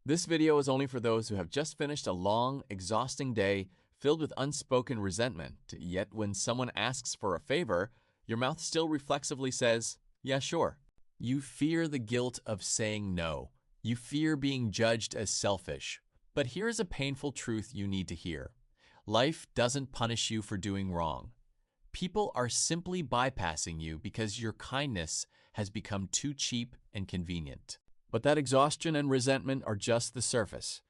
This video is only for those who have just finished a long, exhausting day filled with unspoken resentment, yet when someone asks for a favor, your mouth still reflexively says, "Yeah, sure." You fear the guilt of saying no. You fear being judged as selfish. But here's a painful truth you need to hear. Life doesn't punish you for doing wrong. People are simply bypassing you because your kindness has become too cheap and convenient. But that exhaustion and resentment are just the surface.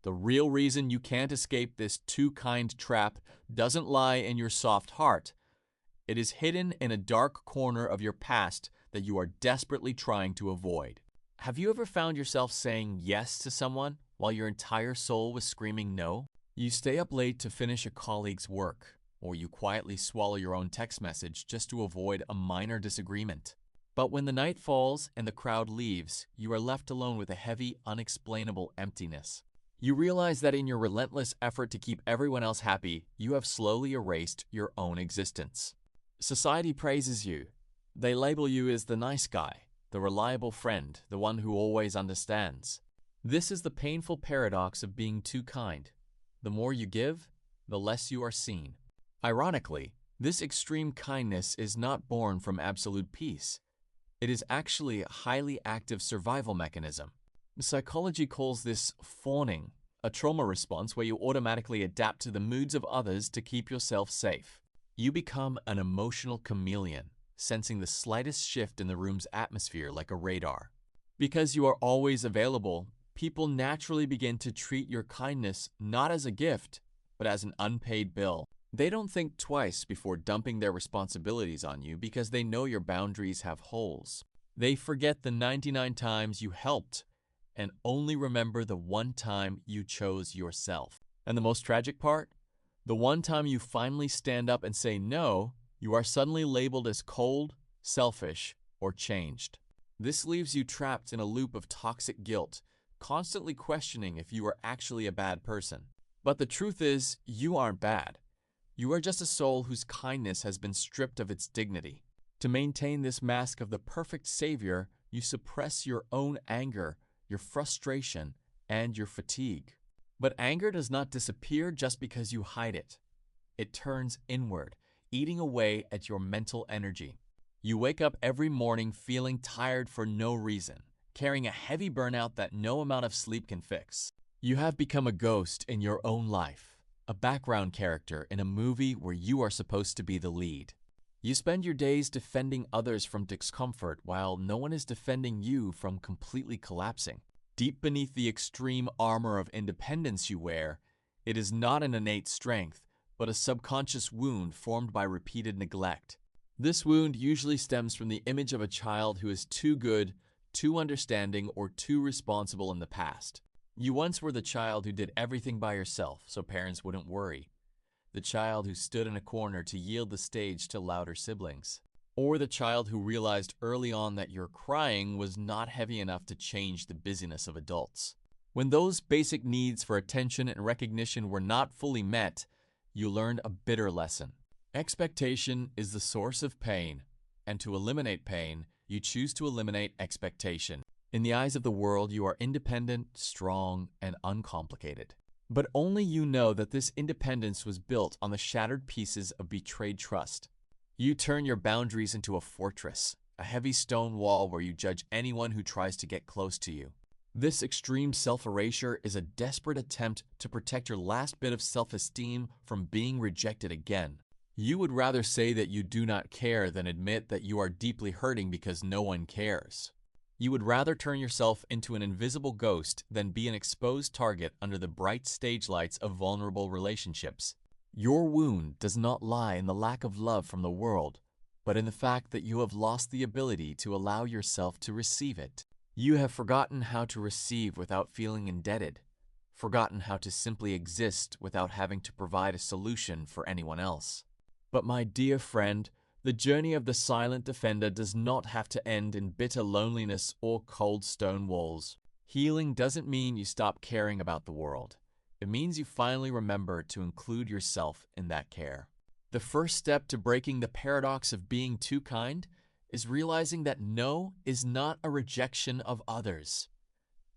The real reason you can't escape this too kind trap doesn't lie in your soft heart. It is hidden in a dark corner of your past that you are desperately trying to avoid. Have you ever found yourself saying yes to someone while your entire soul was screaming no? You stay up late to finish a colleague's work, or you quietly swallow your own text message just to avoid a minor disagreement. But when the night falls and the crowd leaves, you are left alone with a heavy, unexplainable emptiness. You realize that in your relentless effort to keep everyone else happy, you have slowly erased your own existence. Society praises you. They label you as the nice guy, the reliable friend, the one who always understands. This is the painful paradox of being too kind. The more you give, the less you are seen. Ironically, this extreme kindness is not born from absolute peace. It is actually a highly active survival mechanism. Psychology calls this fawning, a trauma response where you automatically adapt to the moods of others to keep yourself safe. You become an emotional chameleon, sensing the slightest shift in the room's atmosphere like a radar. Because you are always available, people naturally begin to treat your kindness not as a gift, but as an unpaid bill. They don't think twice before dumping their responsibilities on you because they know your boundaries have holes. They forget the 99 times you helped and only remember the one time you chose yourself. And the most tragic part? The one time you finally stand up and say no, you are suddenly labeled as cold, selfish, or changed. This leaves you trapped in a loop of toxic guilt, constantly questioning if you are actually a bad person. But the truth is, you aren't bad. You are just a soul whose kindness has been stripped of its dignity. To maintain this mask of the perfect savior, you suppress your own anger, your frustration, and your fatigue. But anger does not disappear just because you hide it. It turns inward, eating away at your mental energy. You wake up every morning feeling tired for no reason, carrying a heavy burnout that no amount of sleep can fix. You have become a ghost in your own life, a background character in a movie where you are supposed to be the lead. You spend your days defending others from discomfort while no one is defending you from completely collapsing. Deep beneath the extreme armor of independence you wear, it is not an innate strength, but a subconscious wound formed by repeated neglect. This wound usually stems from the image of a child who is too good, too understanding, or too responsible in the past. You once were the child who did everything by yourself so parents wouldn't worry. The child who stood in a corner to yield the stage to louder siblings. Or the child who realized early on that your crying was not heavy enough to change the busyness of adults. When those basic needs for attention and recognition were not fully met, you learned a bitter lesson. Expectation is the source of pain, and to eliminate pain, you choose to eliminate expectation. In the eyes of the world, you are independent, strong, and uncomplicated. But only you know that this independence was built on the shattered pieces of betrayed trust. You turn your boundaries into a fortress, a heavy stone wall where you judge anyone who tries to get close to you. This extreme self-erasure is a desperate attempt to protect your last bit of self-esteem from being rejected again. You would rather say that you do not care than admit that you are deeply hurting because no one cares. You would rather turn yourself into an invisible ghost than be an exposed target under the bright stage lights of vulnerable relationships. Your wound does not lie in the lack of love from the world, but in the fact that you have lost the ability to allow yourself to receive it. You have forgotten how to receive without feeling indebted, forgotten how to simply exist without having to provide a solution for anyone else. But my dear friend, the journey of the silent defender does not have to end in bitter loneliness or cold stone walls. Healing doesn't mean you stop caring about the world. It means you finally remember to include yourself in that care. The first step to breaking the paradox of being too kind is realizing that no is not a rejection of others.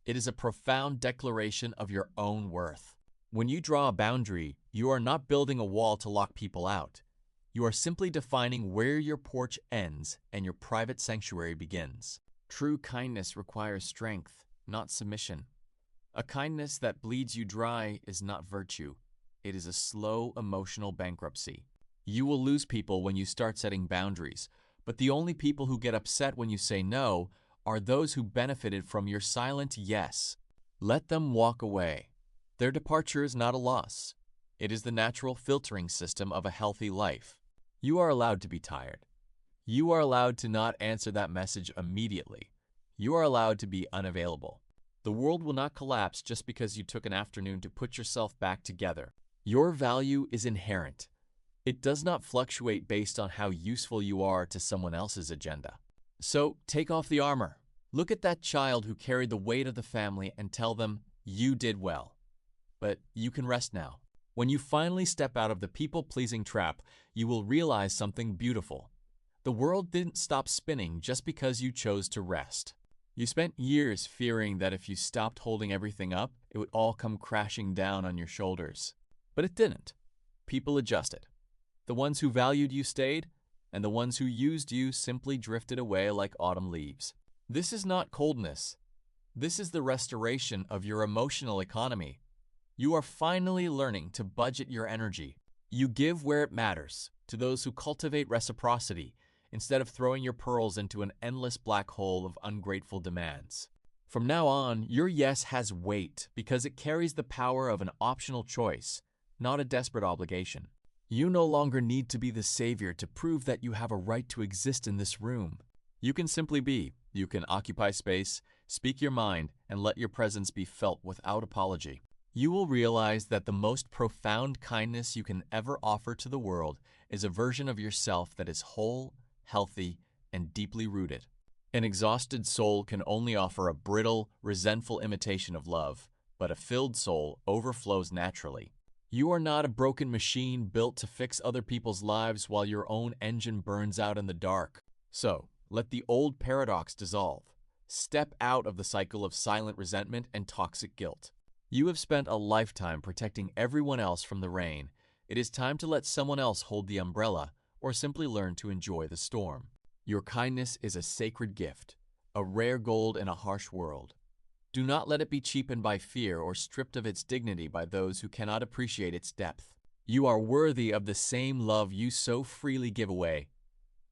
It is a profound declaration of your own worth. When you draw a boundary, you are not building a wall to lock people out. You are simply defining where your porch ends and your private sanctuary begins. True kindness requires strength, not submission. A kindness that bleeds you dry is not virtue. It is a slow emotional bankruptcy. You will lose people when you start setting boundaries, but the only people who get upset when you say no are those who benefited from your silent yes. Let them walk away. Their departure is not a loss. It is the natural filtering system of a healthy life. You are allowed to be tired. You are allowed to not answer that message immediately. You are allowed to be unavailable. The world will not collapse just because you took an afternoon to put yourself back together. Your value is inherent. It does not fluctuate based on how useful you are to someone else's agenda. So take off the armor. Look at that child who carried the weight of the family and tell them, you did well. But you can rest now. When you finally step out of the people-pleasing trap, you will realize something beautiful. The world didn't stop spinning just because you chose to rest. You spent years fearing that if you stopped holding everything up, it would all come crashing down on your shoulders. But it didn't. People adjusted. The ones who valued you stayed, and the ones who used you simply drifted away like autumn leaves. This is not coldness. This is the restoration of your emotional economy. You are finally learning to budget your energy. You give where it matters, to those who cultivate reciprocity, instead of throwing your pearls into an endless black hole of ungrateful demands. From now on, your yes has weight because it carries the power of an optional choice, not a desperate obligation. You no longer need to be the savior to prove that you have a right to exist in this room. You can simply be. You can occupy space, speak your mind, and let your presence be felt without apology. You will realize that the most profound kindness you can ever offer to the world is a version of yourself that is whole, healthy, and deeply rooted. An exhausted soul can only offer a brittle, resentful imitation of love, but a filled soul overflows naturally. You are not a broken machine built to fix other people's lives while your own engine burns out in the dark. So, let the old paradox dissolve. Step out of the cycle of silent resentment and toxic guilt. You have spent a lifetime protecting everyone else from the rain. It is time to let someone else hold the umbrella or simply learn to enjoy the storm. Your kindness is a sacred gift, a rare gold in a harsh world. Do not let it be cheapened by fear or stripped of its dignity by those who cannot appreciate its depth. You are worthy of the same love you so freely give away.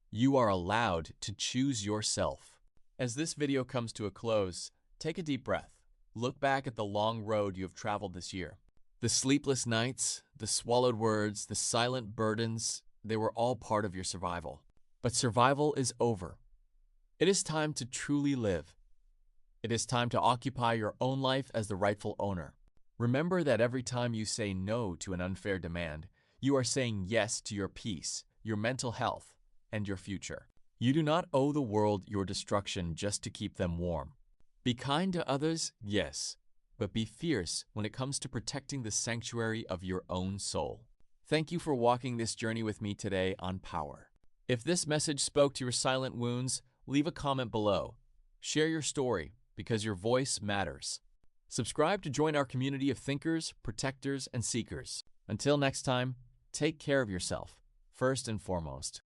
You are allowed to choose yourself. As this video comes to a close, take a deep breath. Look back at the long road you have traveled this year. The sleepless nights, the swallowed words, the silent burdens, they were all part of your survival. But survival is over. It is time to truly live. It is time to occupy your own life as the rightful owner. Remember that every time you say no to an unfair demand, you are saying yes to your peace, your mental health, and your future. You do not owe the world your destruction just to keep them warm. Be kind to others, yes, but be fierce when it comes to protecting the sanctuary of your own soul. Thank you for walking this journey with me today on Power. If this message spoke to your silent wounds, leave a comment below. Share your story, because your voice matters. Subscribe to join our community of thinkers, protectors, and seekers. Until next time, take care of yourself, first and foremost.